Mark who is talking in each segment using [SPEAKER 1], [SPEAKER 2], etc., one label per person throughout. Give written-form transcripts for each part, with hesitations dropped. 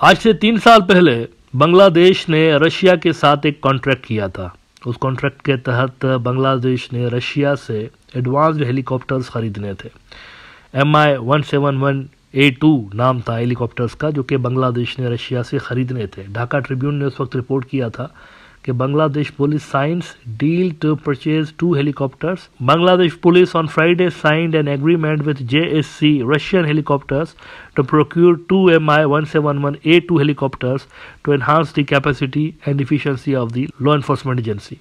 [SPEAKER 1] आज से 3 साल पहले बांग्लादेश ने रशिया के साथ एक कॉन्ट्रैक्ट किया था। उस कॉन्ट्रैक्ट के तहत बांग्लादेश ने रशिया से एडवांस्ड हेलीकॉप्टर्स खरीदने थे। Mi-171A2 नाम था हेलीकॉप्टर्स का, जो कि बांग्लादेश ने रशिया से खरीदने थे। ढाका ट्रिब्यून ने उस वक्त रिपोर्ट किया था कि Bangladesh police signs deal to purchase 2 helicopters. Bangladesh police on Friday signed an agreement with JSC Russian helicopters to procure 2 Mi-171A2 helicopters to enhance the capacity and efficiency of the law enforcement agency.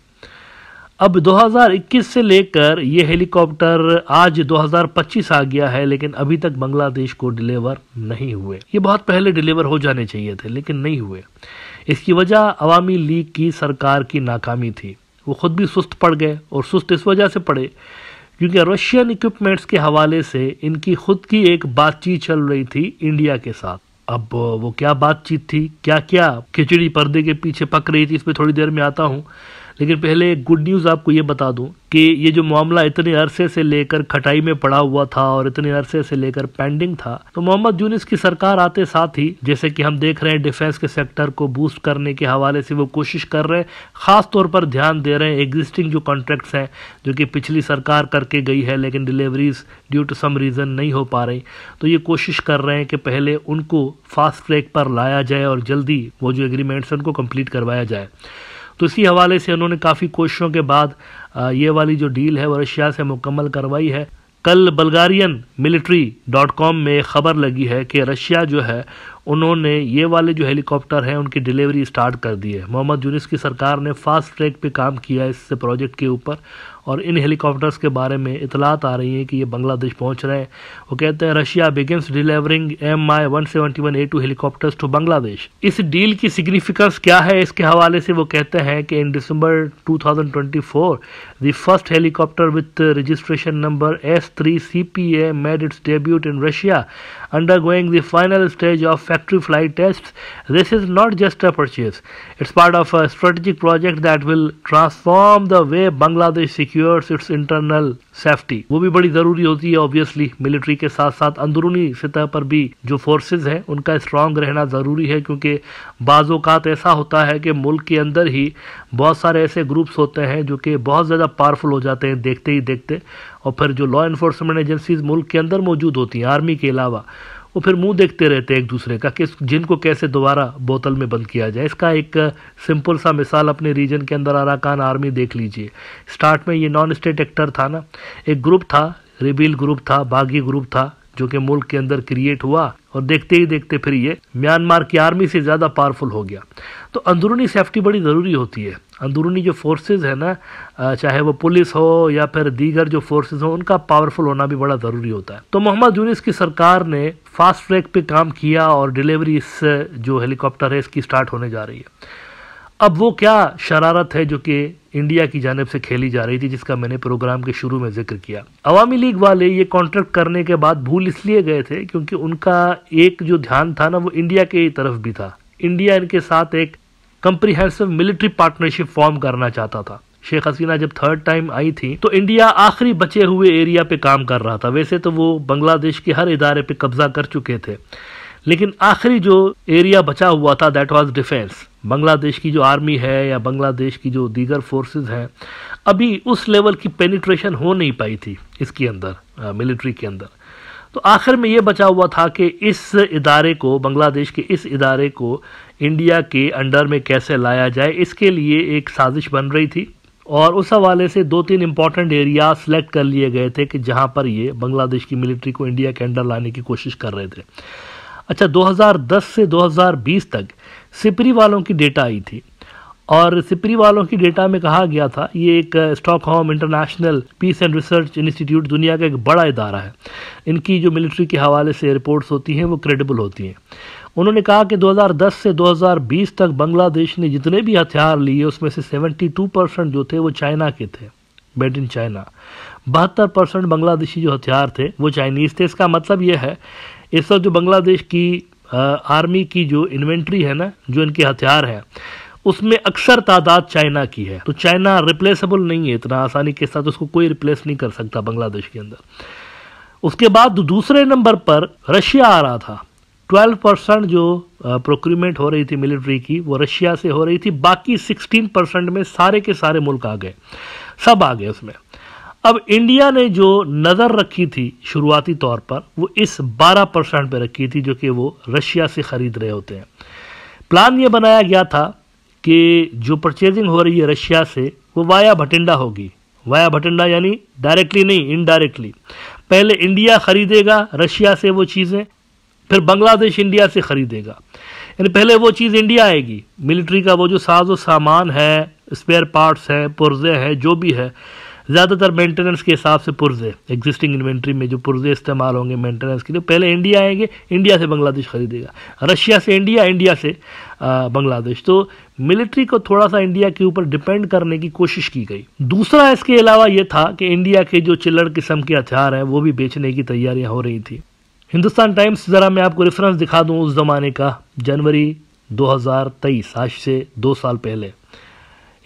[SPEAKER 1] अब 2021 से लेकर ये helicopter आज 2025 आ गया है, लेकिन अभी तक बांग्लादेश को डिलीवर नहीं हुए। ये बहुत पहले डिलीवर हो जाने चाहिए थे, लेकिन नहीं हुए। इसकी वजह अवामी लीग की सरकार की नाकामी थी। वो खुद भी सुस्त पड़ गए, और सुस्त इस वजह से पड़े क्योंकि रशियन इक्विपमेंट्स के हवाले से इनकी खुद की एक बातचीत चल रही थी इंडिया के साथ। अब वो क्या बातचीत थी, क्या क्या खिचड़ी पर्दे के पीछे पक रही थी, इस पर थोड़ी देर में आता हूँ। लेकिन पहले एक गुड न्यूज़ आपको ये बता दूं कि ये जो मामला इतने अरसे से लेकर खटाई में पड़ा हुआ था और इतने अरसे से लेकर पेंडिंग था, तो मोहम्मद यूनिस की सरकार आते साथ ही, जैसे कि हम देख रहे हैं, डिफेंस के सेक्टर को बूस्ट करने के हवाले से वो कोशिश कर रहे हैं। खास तौर पर ध्यान दे रहे हैं एग्जिस्टिंग जो कॉन्ट्रैक्ट्स हैं, जो कि पिछली सरकार करके गई है, लेकिन deliveries due to some reason नहीं हो पा रही। तो ये कोशिश कर रहे हैं कि पहले उनको फास्ट ट्रैक पर लाया जाए और जल्दी वो जो एग्रीमेंट्स हैं उनको कंप्लीट करवाया जाए। तो इसी हवाले से उन्होंने काफ़ी कोशिशों के बाद ये वाली जो डील है वो रशिया से मुकम्मल करवाई है। कल बल्गारियन military.com में खबर लगी है कि रशिया जो है उन्होंने ये वाले जो हेलीकॉप्टर हैं उनकी डिलीवरी स्टार्ट कर दी है। मोहम्मद यूनिस की सरकार ने फास्ट ट्रैक पे काम किया है इस प्रोजेक्ट के ऊपर, और इन हेलीकॉप्टर्स के बारे में इतलात आ रही हैं कि ये बांग्लादेश पहुंच रहे हैं। वो कहते हैं Russia begins delivering Mi-171A2 helicopters to Bangladesh. इस डील की सिग्निफिकेंस क्या है, इसके हवाले से वो कहते हैं कि इन दिसंबर 2024 the first helicopter with registration number S3CPA made it's debut in Russia undergoing the final stage of factory flight tests. This is not just a purchase. It's part of a strategic project that will transform the way Bangladesh secures its internal safety. वो भी बड़ी ज़रूरी होती है obviously. Military के साथ साथ अंदरूनी सतह पर भी जो फोर्सेस हैं उनका स्ट्रांग रहना ज़रूरी है, क्योंकि बाज़ औक़ात ऐसा होता है कि मुल्क के अंदर ही बहुत सारे ऐसे ग्रुप्स होते हैं जो कि बहुत ज़्यादा पावरफुल हो जाते हैं देखते ही देखते, और फिर जो लॉ इन्फोर्समेंट एजेंसीज मुल्क के अंदर मौजूद होती हैं आर्मी के अलावा, वो फिर मुंह देखते रहते हैं एक दूसरे का कि जिनको कैसे दोबारा बोतल में बंद किया जाए। इसका एक सिंपल सा मिसाल अपने रीजन के अंदर अराकान आर्मी देख लीजिए। स्टार्ट में ये नॉन स्टेट एक्टर था ना, एक ग्रुप था, रिबेल ग्रुप था, बागी ग्रुप था, जो कि मुल्क के अंदर क्रिएट हुआ, और देखते ही देखते फिर ये म्यांमार की आर्मी से ज़्यादा पावरफुल हो गया। तो अंदरूनी सेफ्टी बड़ी ज़रूरी होती है। अंदरूनी जो फोर्सेस है ना, चाहे वो पुलिस हो या फिर दीगर जो फोर्सेस हो, उनका पावरफुल होना भी बड़ा ज़रूरी होता है। तो मोहम्मद यूनिस की सरकार ने फास्ट ट्रैक पे काम किया और डिलीवरी इस जो हेलीकॉप्टर है इसकी स्टार्ट होने जा रही है। अब वो क्या शरारत है जो कि इंडिया की जानिब से खेली जा रही थी, जिसका मैंने प्रोग्राम के शुरू में जिक्र किया। अवामी लीग वाले ये कॉन्ट्रैक्ट करने के बाद भूल इसलिए गए थे क्योंकि उनका एक जो ध्यान था ना वो इंडिया के तरफ भी था। इंडिया इनके साथ एक कंप्रिहेंसिव मिलिट्री पार्टनरशिप फॉर्म करना चाहता था। शेख हसीना जब थर्ड टाइम आई थी तो इंडिया आखिरी बचे हुए एरिया पे काम कर रहा था। वैसे तो वो बांग्लादेश के हर इदारे पे कब्जा कर चुके थे, लेकिन आखिरी जो एरिया बचा हुआ था दैट वाज डिफेंस। बांग्लादेश की जो आर्मी है या बांग्लादेश की जो दीगर फोर्सेस हैं, अभी उस लेवल की पेनिट्रेशन हो नहीं पाई थी इसके अंदर, मिलिट्री के अंदर। तो आखिर में ये बचा हुआ था कि इस इदारे को, बांग्लादेश के इस इदारे को इंडिया के अंडर में कैसे लाया जाए, इसके लिए एक साजिश बन रही थी। और उस हवाले से 2-3 इंपॉर्टेंट एरिया सेलेक्ट कर लिए गए थे कि जहां पर ये बांग्लादेश की मिलिट्री को इंडिया के अंडर लाने की कोशिश कर रहे थे। अच्छा, 2010 से 2020 तक सिपरी वालों की डेटा आई थी, और सिपरी वालों की डेटा में कहा गया था, ये एक Stockholm International Peace and Research Institute दुनिया का एक बड़ा इदारा है, इनकी जो मिलिट्री के हवाले से रिपोर्ट्स होती हैं वो क्रेडिबल होती हैं। उन्होंने कहा कि 2010 से 2020 तक बांग्लादेश ने जितने भी हथियार लिए उसमें से 72% जो थे वो चाइना के थे, मेड इन चाइना। 72% बांग्लादेशी जो हथियार थे वो चाइनीज़ थे। इसका मतलब ये है इस वक्त जो बांग्लादेश की आर्मी की जो इन्वेंट्री है ना, जो इनके हथियार हैं, उसमें अक्सर तादाद चाइना की है। तो चाइना रिप्लेसेबल नहीं है इतना आसानी के साथ, उसको कोई रिप्लेस नहीं कर सकता बांग्लादेश के अंदर। उसके बाद दूसरे नंबर पर रशिया आ रहा था। 12% जो प्रोक्यूरमेंट हो रही थी मिलिट्री की वो रशिया से हो रही थी, बाकी 16% में सारे के सारे मुल्क आ गए, सब आ गए उसमें। अब इंडिया ने जो नज़र रखी थी शुरुआती तौर पर वो इस 12% पे रखी थी जो कि वो रशिया से ख़रीद रहे होते हैं। प्लान ये बनाया गया था कि जो परचेजिंग हो रही है रशिया से वो वाया भटिंडा होगी। वाया भटिंडा यानी डायरेक्टली नहीं, इनडायरेक्टली। पहले इंडिया खरीदेगा रशिया से वो चीज़ें, फिर बांग्लादेश इंडिया से खरीदेगा। यानी पहले वो चीज़ इंडिया आएगी, मिलिट्री का वो जो साजो सामान है, स्पेयर पार्ट्स हैं, पुर्जे हैं, जो भी है, ज़्यादातर मेंटेनेंस के हिसाब से पुर्जे, एग्जिस्टिंग इन्वेंट्री में जो पुर्जे इस्तेमाल होंगे मेंटेनेंस के लिए, पहले इंडिया आएंगे, इंडिया से बांग्लादेश खरीदेगा, रशिया से इंडिया, इंडिया से बांग्लादेश। तो मिलिट्री को थोड़ा सा इंडिया के ऊपर डिपेंड करने की कोशिश की गई। दूसरा इसके अलावा ये था कि इंडिया के जो चिल्लड़ किस्म के हथियार हैं वो भी बेचने की तैयारियां हो रही थी। हिंदुस्तान टाइम्स, ज़रा मैं आपको रेफरेंस दिखा दूं उस ज़माने का, जनवरी 2023, आज से 2 साल पहले।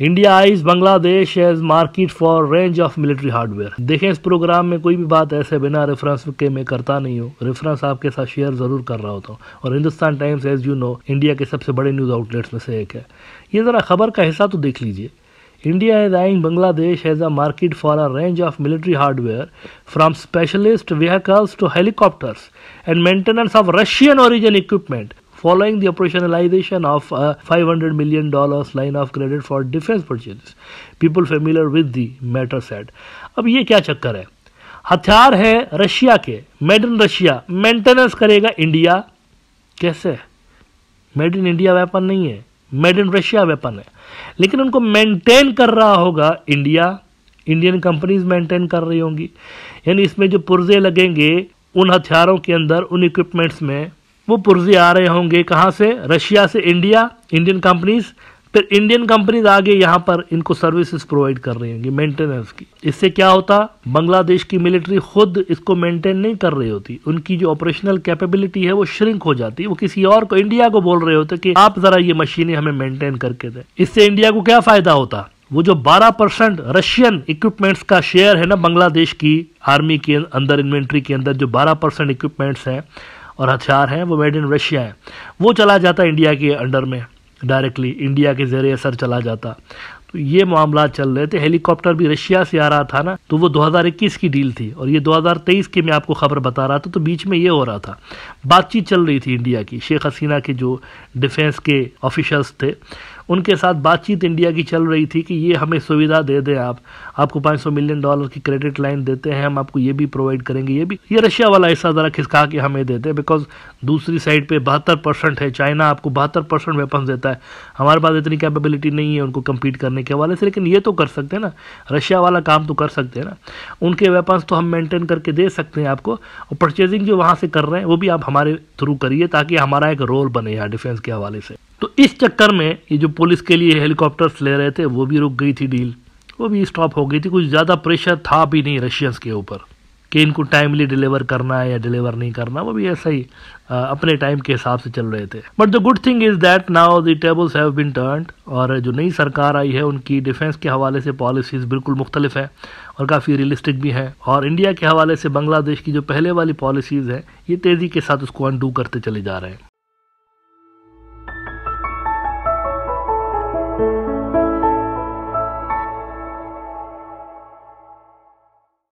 [SPEAKER 1] India eyes Bangladesh as market for range of military hardware. देखें, इस प्रोग्राम में कोई भी बात ऐसे बिना रेफरेंस के मैं करता नहीं हूँ, रेफरेंस आपके साथ शेयर ज़रूर कर रहा होता हूँ। और Hindustan Times as you know India के सबसे बड़े न्यूज़ आउटलेट्स में से एक है। ये ज़रा खबर का हिस्सा तो देख लीजिए। India is eyeing Bangladesh as a market for a range of military hardware from specialist vehicles to helicopters and maintenance of Russian origin equipment following the operationalization of a $500 million line of credit for defense purchases. People familiar with the matter said. अब ये क्या चक्कर है? हथियार है Russia के, made in Russia, maintenance करेगा India. कैसे? मेड इन इंडिया वेपन नहीं है, मेड इन रशिया वेपन है, लेकिन उनको मेंटेन कर रहा होगा इंडिया, इंडियन कंपनीज मेंटेन कर रही होंगी। यानी इसमें जो पुर्जे लगेंगे उन हथियारों के अंदर, उन इक्विपमेंट्स में, वो पुर्जे आ रहे होंगे कहाँ से? रशिया से इंडिया, इंडियन कंपनीज, फिर इंडियन कंपनीज आगे यहाँ पर इनको सर्विसेज प्रोवाइड कर रही होंगी मेंटेनेंस की। इससे क्या होता? बांग्लादेश की मिलिट्री खुद इसको मेंटेन नहीं कर रही होती, उनकी जो ऑपरेशनल कैपेबिलिटी है वो श्रिंक हो जाती है। वो किसी और को, इंडिया को बोल रहे होते कि आप जरा ये मशीनें हमें मेंटेन करके दें। इससे इंडिया को क्या फायदा होता? वो जो 12% रशियन इक्विपमेंट्स का शेयर है ना बांग्लादेश की आर्मी के अंदर, इन्वेंट्री के अंदर जो 12% इक्विपमेंट्स हैं और हथियार हैं वो मेड इन रशिया है, वो चला जाता इंडिया के अंडर में, डायरेक्टली इंडिया के ज़रिए असर चला जाता। तो ये मामला चल रहे थे। हेलीकॉप्टर भी रशिया से आ रहा था ना, तो वो 2021 की डील थी और ये 2023 की मैं आपको खबर बता रहा था। तो बीच में ये हो रहा था, बातचीत चल रही थी इंडिया की, शेख हसीना के जो डिफेंस के ऑफिशल्स थे उनके साथ बातचीत इंडिया की चल रही थी कि ये हमें सुविधा दे दें, आपको $500 मिलियन की क्रेडिट लाइन देते हैं, हम आपको ये भी प्रोवाइड करेंगे, ये रशिया वाला हिस्सा ज़रा खिसका के हमें देते हैं, बिकॉज दूसरी साइड पे 72% है, चाइना आपको 72% वेपन्स देता है, हमारे पास इतनी कैपेबिलिटी नहीं है उनको कम्पीट करने के हवाले से, लेकिन ये तो कर सकते हैं ना, रशिया वाला काम तो कर सकते हैं ना, उनके वेपन्स तो हम मेंटेन करके दे सकते हैं आपको, और परचेजिंग जो वहाँ से कर रहे हैं वो भी आप हमारे थ्रू करिए ताकि हमारा एक रोल बने यहाँ डिफेंस के हवाले से। तो इस चक्कर में ये जो पुलिस के लिए हेलीकॉप्टर्स ले रहे थे वो भी रुक गई थी डील, वो भी स्टॉप हो गई थी। कुछ ज़्यादा प्रेशर था भी नहीं रशियंस के ऊपर कि इनको टाइमली डिलीवर करना है या डिलीवर नहीं करना, वो भी ऐसा ही अपने टाइम के हिसाब से चल रहे थे। But the good thing is that now the tables have been turned, और जो नई सरकार आई है उनकी डिफेंस के हवाले से पॉलिसीज़ बिल्कुल मुख्तलिफ है और काफ़ी रियलिस्टिक भी है, और इंडिया के हवाले से बांग्लादेश की जो पहले वाली पॉलिसीज़ हैं ये तेज़ी के साथ उसको अनडू करते चले जा रहे हैं।